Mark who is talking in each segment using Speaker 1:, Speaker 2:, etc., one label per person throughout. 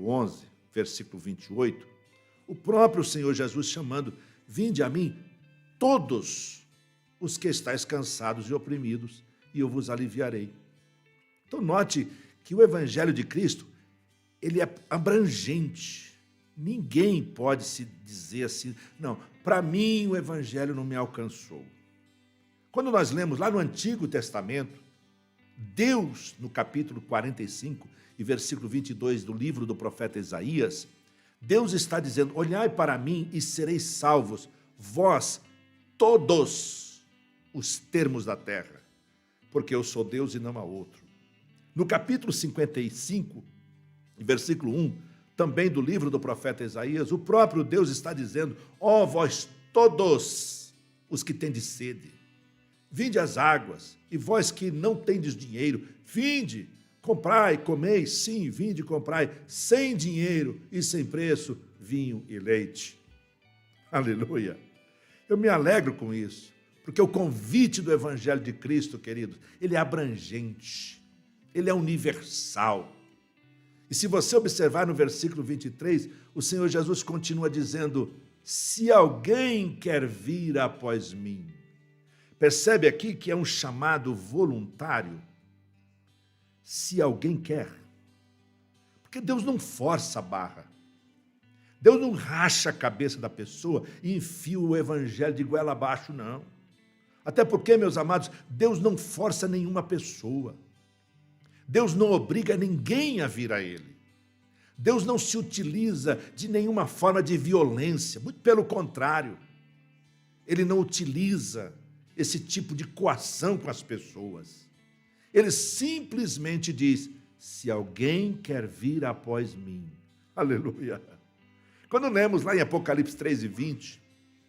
Speaker 1: capítulo 11, versículo 28, o próprio Senhor Jesus chamando: vinde a mim todos os que estáis cansados e oprimidos, e eu vos aliviarei. Então note que o Evangelho de Cristo, ele é abrangente. Ninguém pode se dizer assim, não, para mim o Evangelho não me alcançou. Quando nós lemos lá no Antigo Testamento, Deus, no capítulo 45 e versículo 22 do livro do profeta Isaías, Deus está dizendo: olhai para mim e sereis salvos, vós todos os termos da terra, porque eu sou Deus e não há outro. No capítulo 55, versículo 1, também do livro do profeta Isaías, o próprio Deus está dizendo: ó vós todos os que tendes sede, vinde às águas, e vós que não tendes dinheiro, vinde, comprai, comei, sim, vinde, comprai, sem dinheiro e sem preço, vinho e leite. Aleluia! Eu me alegro com isso, porque o convite do Evangelho de Cristo, queridos, ele é abrangente, ele é universal. E se você observar no versículo 23, o Senhor Jesus continua dizendo: se alguém quer vir após mim. Percebe aqui que é um chamado voluntário. Se alguém quer. Porque Deus não força a barra. Deus não racha a cabeça da pessoa e enfia o Evangelho de goela abaixo, não. Até porque, meus amados, Deus não força nenhuma pessoa. Deus não obriga ninguém a vir a Ele. Deus não se utiliza de nenhuma forma de violência, muito pelo contrário. Ele não utiliza esse tipo de coação com as pessoas. Ele simplesmente diz: se alguém quer vir após mim. Aleluia! Quando lemos lá em Apocalipse 3:20,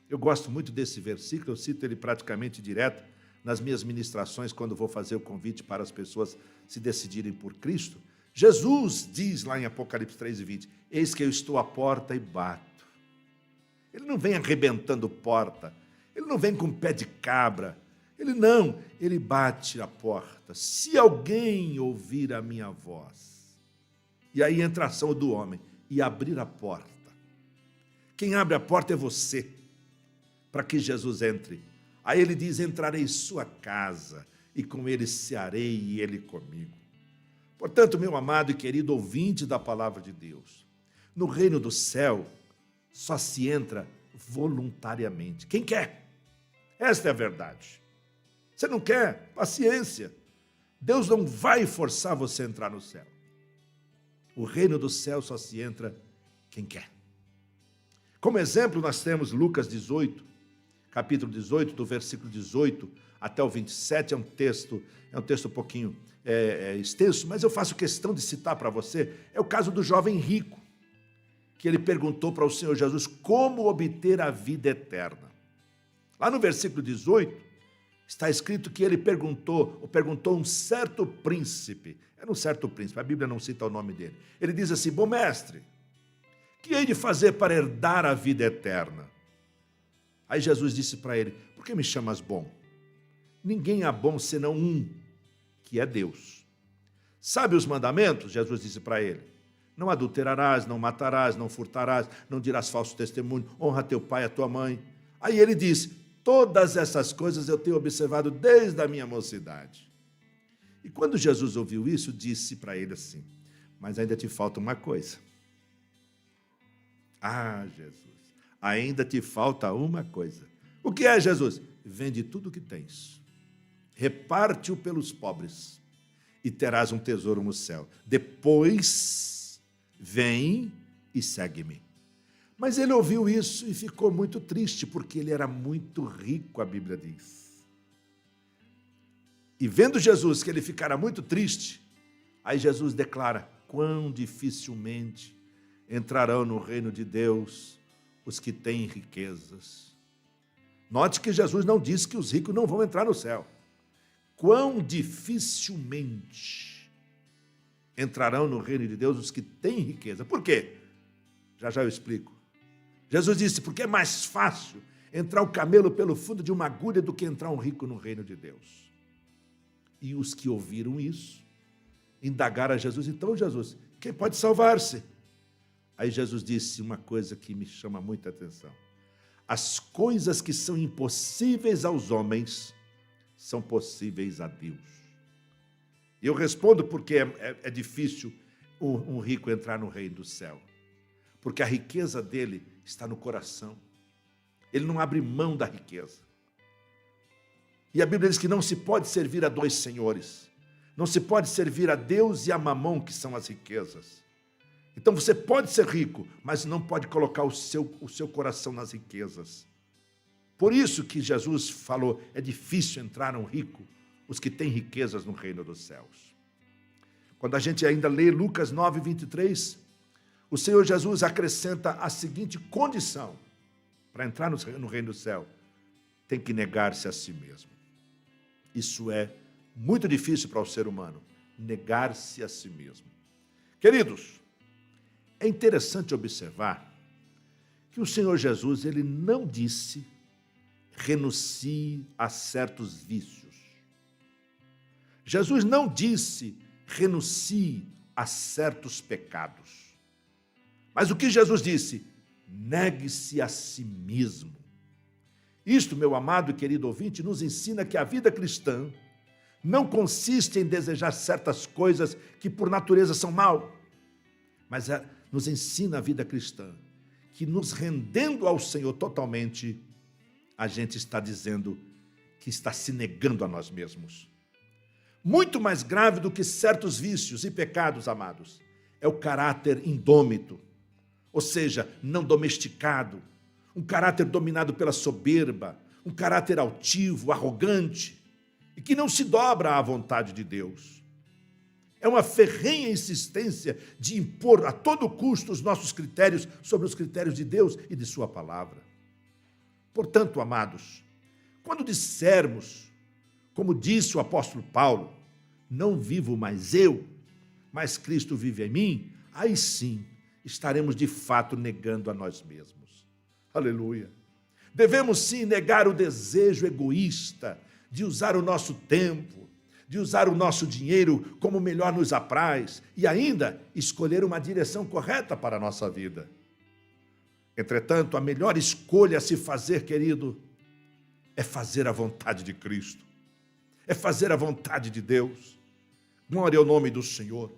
Speaker 1: eu gosto muito desse versículo, eu cito ele praticamente direto nas minhas ministrações, quando vou fazer o convite para as pessoas se decidirem por Cristo. Jesus diz lá em Apocalipse 3:20, eis que eu estou à porta e bato. Ele não vem arrebentando porta, ele não vem com pé de cabra, ele bate a porta. Se alguém ouvir a minha voz, e aí entra a ação do homem, e abrir a porta. Quem abre a porta é você, para que Jesus entre. Aí ele diz: entrarei em sua casa, e com ele cearei, e ele comigo. Portanto, meu amado e querido ouvinte da palavra de Deus, no reino do céu, só se entra voluntariamente. Quem quer? Esta é a verdade. Você não quer? Paciência. Deus não vai forçar você a entrar no céu. O reino do céu só se entra quem quer. Como exemplo, nós temos Lucas 18, capítulo 18, do versículo 18 até o 27, é um texto um pouquinho extenso, mas eu faço questão de citar para você, é o caso do jovem rico, que ele perguntou para o Senhor Jesus como obter a vida eterna. Lá no versículo 18, está escrito que ele perguntou um certo príncipe, era um certo príncipe, a Bíblia não cita o nome dele. Ele diz assim: bom mestre, que hei de fazer para herdar a vida eterna? Aí Jesus disse para ele: por que me chamas bom? Ninguém é bom senão um, que é Deus. Sabe os mandamentos? Jesus disse para ele: não adulterarás, não matarás, não furtarás, não dirás falso testemunho, honra teu pai e a tua mãe. Aí ele diz: todas essas coisas eu tenho observado desde a minha mocidade. E quando Jesus ouviu isso, disse para ele assim: mas ainda te falta uma coisa. Ah, Jesus, ainda te falta uma coisa. O que é, Jesus? Vende tudo o que tens, reparte-o pelos pobres, e terás um tesouro no céu. Depois, vem e segue-me. Mas ele ouviu isso e ficou muito triste, porque ele era muito rico, a Bíblia diz. E vendo Jesus que ele ficara muito triste, aí Jesus declara: quão dificilmente entrarão no reino de Deus os que têm riquezas. Note que Jesus não disse que os ricos não vão entrar no céu. Quão dificilmente entrarão no reino de Deus os que têm riqueza. Por quê? Já eu explico. Jesus disse: porque é mais fácil entrar o camelo pelo fundo de uma agulha do que entrar um rico no reino de Deus. E os que ouviram isso indagaram a Jesus: então, Jesus, quem pode salvar-se? Aí Jesus disse uma coisa que me chama muita atenção. As coisas que são impossíveis aos homens são possíveis a Deus. E eu respondo porque é difícil um rico entrar no reino do céu. Porque a riqueza dele está no coração. Ele não abre mão da riqueza. E a Bíblia diz que não se pode servir a dois senhores. Não se pode servir a Deus e a Mamon, que são as riquezas. Então você pode ser rico, mas não pode colocar o seu coração nas riquezas. Por isso que Jesus falou, é difícil entrar um rico, os que têm riquezas no reino dos céus. Quando a gente ainda lê Lucas 9, 23, o Senhor Jesus acrescenta a seguinte condição para entrar no reino do céu: tem que negar-se a si mesmo. Isso é muito difícil para o ser humano, negar-se a si mesmo. Queridos, é interessante observar que o Senhor Jesus, ele não disse renuncie a certos vícios. Jesus não disse renuncie a certos pecados. Mas o que Jesus disse? Negue-se a si mesmo. Isto, meu amado e querido ouvinte, nos ensina que a vida cristã não consiste em desejar certas coisas que por natureza são mal, mas nos ensina a vida cristã que nos rendendo ao Senhor totalmente, a gente está dizendo que está se negando a nós mesmos. Muito mais grave do que certos vícios e pecados, amados, é o caráter indômito, ou seja, não domesticado, um caráter dominado pela soberba, um caráter altivo, arrogante, e que não se dobra à vontade de Deus. É uma ferrenha insistência de impor a todo custo os nossos critérios sobre os critérios de Deus e de sua palavra. Portanto, amados, quando dissermos, como disse o apóstolo Paulo, não vivo mais eu, mas Cristo vive em mim, aí sim estaremos de fato negando a nós mesmos. Aleluia. Devemos sim negar o desejo egoísta de usar o nosso tempo, de usar o nosso dinheiro como melhor nos apraz e ainda escolher uma direção correta para a nossa vida. Entretanto, a melhor escolha a se fazer, querido, é fazer a vontade de Cristo, é fazer a vontade de Deus. Glória ao nome do Senhor.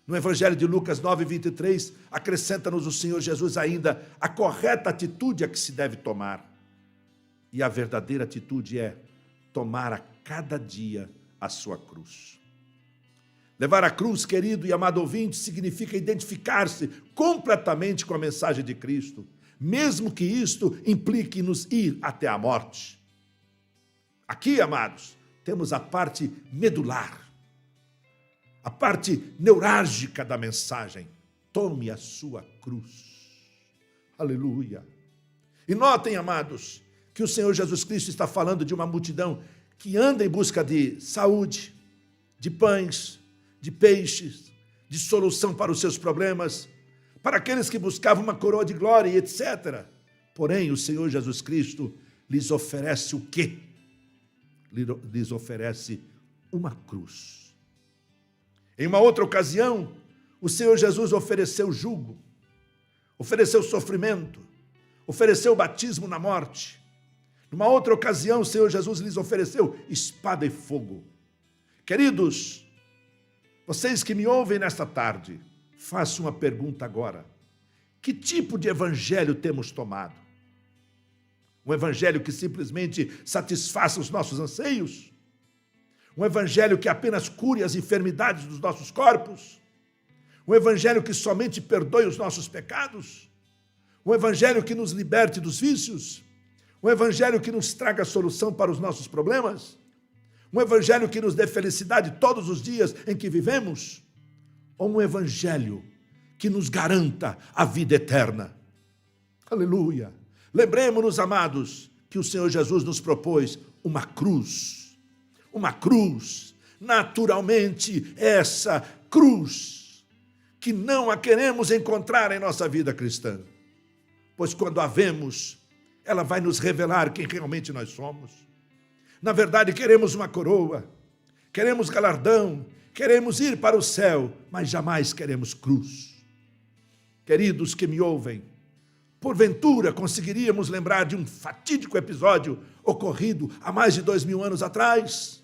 Speaker 1: No Evangelho de Lucas 9, 23, acrescenta-nos o Senhor Jesus ainda a correta atitude a que se deve tomar. E a verdadeira atitude é tomar a cada dia a sua cruz. Levar a cruz, querido e amado ouvinte, significa identificar-se completamente com a mensagem de Cristo, mesmo que isto implique nos ir até a morte. Aqui, amados, temos a parte medular, a parte neurálgica da mensagem. Tome a sua cruz. Aleluia. E notem, amados, que o Senhor Jesus Cristo está falando de uma multidão que anda em busca de saúde, de pães, de peixes, de solução para os seus problemas, para aqueles que buscavam uma coroa de glória e etc. Porém, o Senhor Jesus Cristo lhes oferece o quê? Lhes oferece uma cruz. Em uma outra ocasião, o Senhor Jesus ofereceu jugo, ofereceu sofrimento, ofereceu batismo na morte. Numa outra ocasião, o Senhor Jesus lhes ofereceu espada e fogo. Queridos, vocês que me ouvem nesta tarde, faço uma pergunta agora. Que tipo de evangelho temos tomado? Um evangelho que simplesmente satisfaça os nossos anseios? Um evangelho que apenas cure as enfermidades dos nossos corpos? Um evangelho que somente perdoe os nossos pecados? Um evangelho que nos liberte dos vícios? Um evangelho que nos traga solução para os nossos problemas? Um evangelho que nos dê felicidade todos os dias em que vivemos? Ou um evangelho que nos garanta a vida eterna? Aleluia! Lembremos-nos, amados, que o Senhor Jesus nos propôs uma cruz. Uma cruz. Naturalmente, essa cruz que não a queremos encontrar em nossa vida cristã. Pois quando a vemos, ela vai nos revelar quem realmente nós somos. Na verdade, queremos uma coroa, queremos galardão, queremos ir para o céu, mas jamais queremos cruz. Queridos que me ouvem, porventura conseguiríamos lembrar de um fatídico episódio ocorrido há mais de 2000 anos atrás,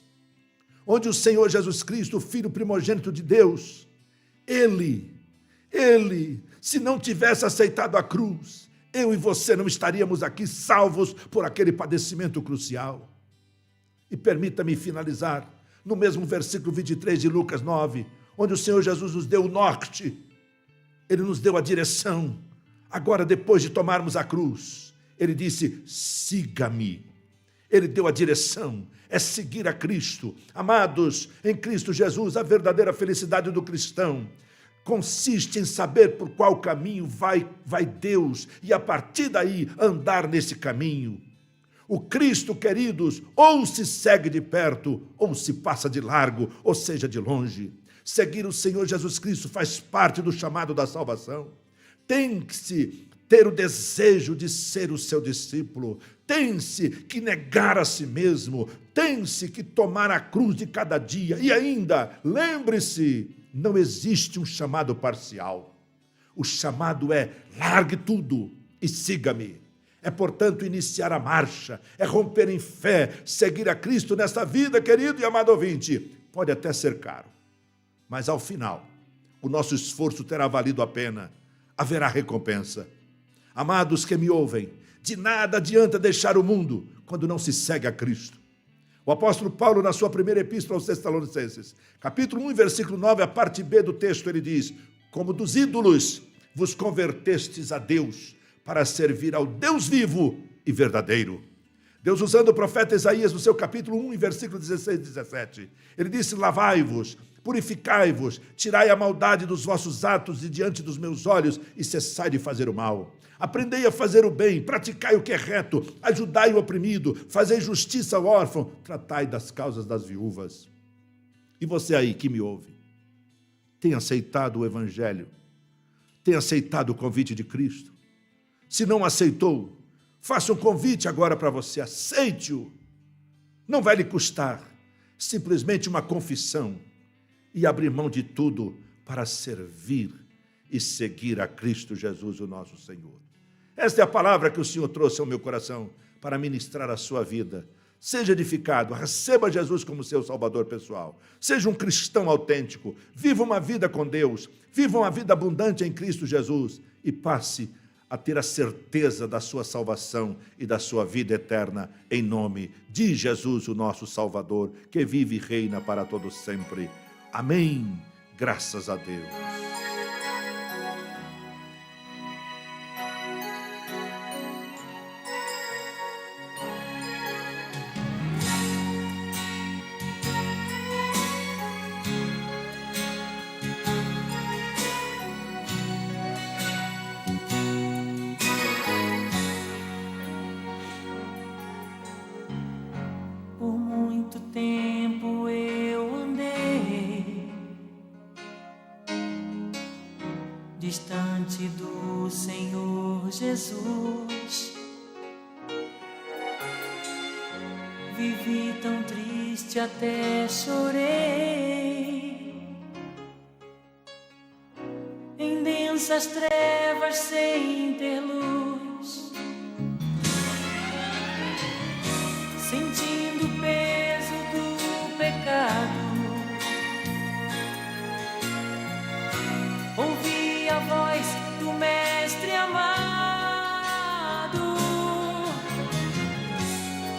Speaker 1: onde o Senhor Jesus Cristo, o Filho primogênito de Deus, Ele, se não tivesse aceitado a cruz, eu e você não estaríamos aqui salvos por aquele padecimento crucial. E permita-me finalizar no mesmo versículo 23 de Lucas 9, onde o Senhor Jesus nos deu o norte, Ele nos deu a direção. Agora, depois de tomarmos a cruz, Ele disse, siga-me. Ele deu a direção, é seguir a Cristo. Amados, em Cristo Jesus, a verdadeira felicidade do cristão consiste em saber por qual caminho vai Deus e, a partir daí, andar nesse caminho. O Cristo, queridos, ou se segue de perto, ou se passa de largo, ou seja, de longe. Seguir o Senhor Jesus Cristo faz parte do chamado da salvação. Tem-se ter o desejo de ser o seu discípulo, tem-se que negar a si mesmo, tem-se que tomar a cruz de cada dia. E ainda, lembre-se, não existe um chamado parcial. O chamado é largue tudo e siga-me. É, portanto, iniciar a marcha, é romper em fé, seguir a Cristo nesta vida, querido e amado ouvinte. Pode até ser caro, mas ao final, o nosso esforço terá valido a pena, haverá recompensa. Amados que me ouvem, de nada adianta deixar o mundo quando não se segue a Cristo. O apóstolo Paulo, na sua primeira epístola aos Tessalonicenses, capítulo 1, versículo 9, a parte B do texto, ele diz, como dos ídolos vos convertestes a Deus, para servir ao Deus vivo e verdadeiro. Deus, usando o profeta Isaías no seu capítulo 1, versículo 16 e 17, ele disse, lavai-vos, purificai-vos, tirai a maldade dos vossos atos de diante dos meus olhos e cessai de fazer o mal. Aprendei a fazer o bem, praticai o que é reto, ajudai o oprimido, fazei justiça ao órfão, tratai das causas das viúvas. E você aí que me ouve, tem aceitado o Evangelho? Tem aceitado o convite de Cristo? Se não aceitou, faça um convite agora para você, aceite-o. Não vai lhe custar, simplesmente uma confissão e abrir mão de tudo para servir e seguir a Cristo Jesus, o nosso Senhor. Esta é a palavra que o Senhor trouxe ao meu coração para ministrar a sua vida. Seja edificado, receba Jesus como seu Salvador pessoal. Seja um cristão autêntico, viva uma vida com Deus, viva uma vida abundante em Cristo Jesus e passe a ter a certeza da sua salvação e da sua vida eterna, em nome de Jesus, o nosso Salvador, que vive e reina para todo sempre. Amém. Graças a Deus.
Speaker 2: Tempo eu andei distante do Senhor Jesus. Vivi tão triste, até chorei, em densas trevas sem ter luz, sentindo o peso do pecado. Ouvi a voz do Mestre amado,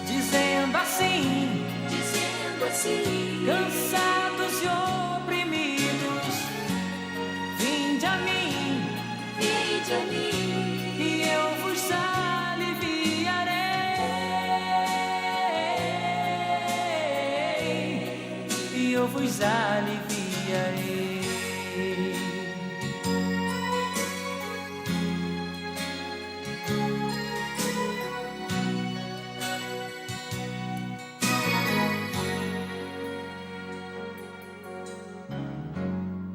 Speaker 2: dizendo assim, cansados e oprimidos, vinde a mim, e eu vos aliviarei, e eu vos aliviarei.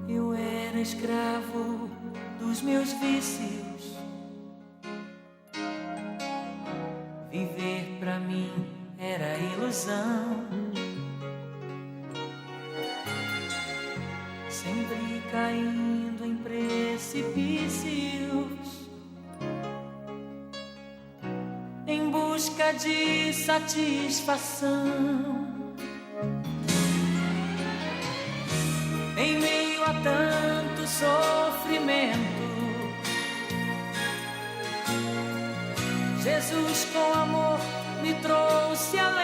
Speaker 2: Eu era escravo dos meus vícios, viver pra mim era ilusão, sempre caindo em precipícios, busca de satisfação. Em meio a tanto sofrimento, Jesus com amor me trouxe além.